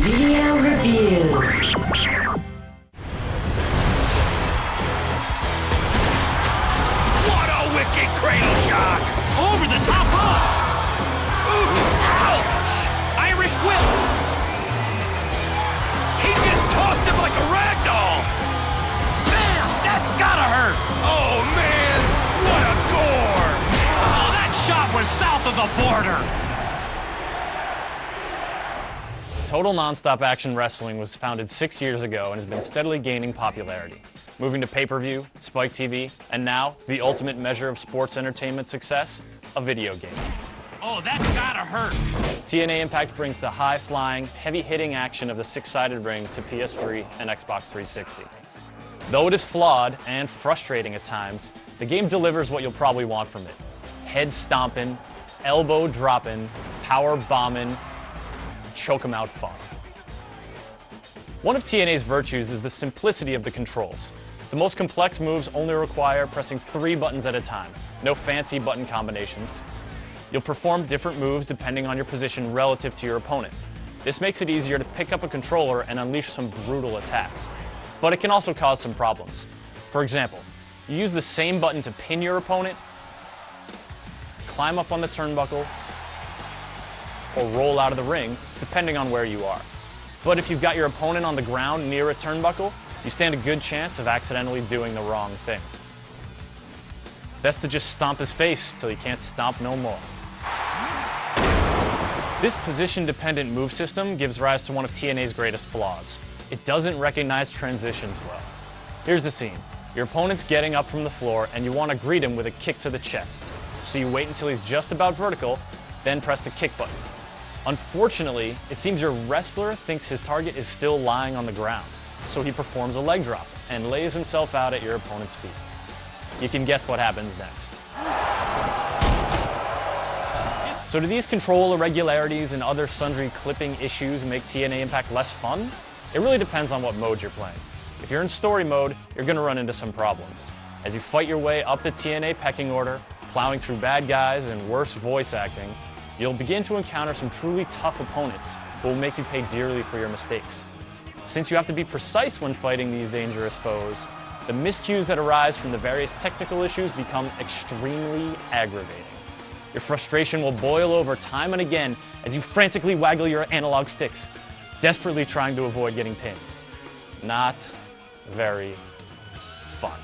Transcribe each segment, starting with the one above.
Video review. What a wicked cradle shock! Over the top rope! Ooh, ouch! Irish whip! He just tossed him like a rag doll! Bam! That's gotta hurt! Oh man, what a gore! Oh, that shot was south of the border! Total Nonstop Action Wrestling was founded 6 years ago and has been steadily gaining popularity, moving to pay-per-view, Spike TV, and now, the ultimate measure of sports entertainment success, a video game. Oh, that's gotta hurt! TNA iMPACT brings the high-flying, heavy-hitting action of the six-sided ring to PS3 and Xbox 360. Though it is flawed and frustrating at times, the game delivers what you'll probably want from it. Head-stomping, elbow-dropping, power-bombing, choke 'em out fun. One of TNA's virtues is the simplicity of the controls. The most complex moves only require pressing 3 buttons at a time, no fancy button combinations. You'll perform different moves depending on your position relative to your opponent. This makes it easier to pick up a controller and unleash some brutal attacks. But it can also cause some problems. For example, you use the same button to pin your opponent, climb up on the turnbuckle, or roll out of the ring, depending on where you are. But if you've got your opponent on the ground near a turnbuckle, you stand a good chance of accidentally doing the wrong thing. Best to just stomp his face till he can't stomp no more. This position-dependent move system gives rise to one of TNA's greatest flaws. It doesn't recognize transitions well. Here's the scene. Your opponent's getting up from the floor and you want to greet him with a kick to the chest. So you wait until he's just about vertical, then press the kick button. Unfortunately, it seems your wrestler thinks his target is still lying on the ground, so he performs a leg drop and lays himself out at your opponent's feet. You can guess what happens next. So do these control irregularities and other sundry clipping issues make TNA iMPACT less fun? It really depends on what mode you're playing. If you're in story mode, you're going to run into some problems. As you fight your way up the TNA pecking order, plowing through bad guys and worse voice acting, you'll begin to encounter some truly tough opponents who will make you pay dearly for your mistakes. Since you have to be precise when fighting these dangerous foes, the miscues that arise from the various technical issues become extremely aggravating. Your frustration will boil over time and again as you frantically waggle your analog sticks, desperately trying to avoid getting pinned. Not very fun.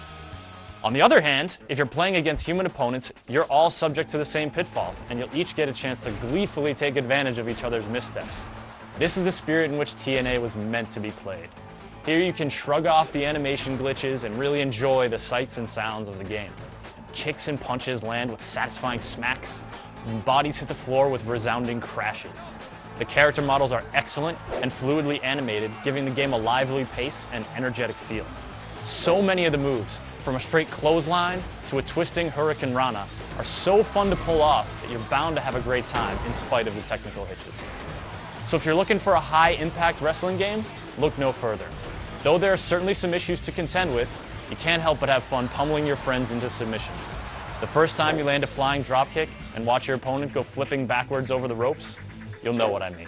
On the other hand, if you're playing against human opponents, you're all subject to the same pitfalls, and you'll each get a chance to gleefully take advantage of each other's missteps. This is the spirit in which TNA was meant to be played. Here you can shrug off the animation glitches and really enjoy the sights and sounds of the game. Kicks and punches land with satisfying smacks, and bodies hit the floor with resounding crashes. The character models are excellent and fluidly animated, giving the game a lively pace and energetic feel. So many of the moves, from a straight clothesline to a twisting Hurricane Rana, are so fun to pull off that you're bound to have a great time in spite of the technical hitches. So if you're looking for a high-impact wrestling game, look no further. Though there are certainly some issues to contend with, you can't help but have fun pummeling your friends into submission. The first time you land a flying dropkick and watch your opponent go flipping backwards over the ropes, you'll know what I mean.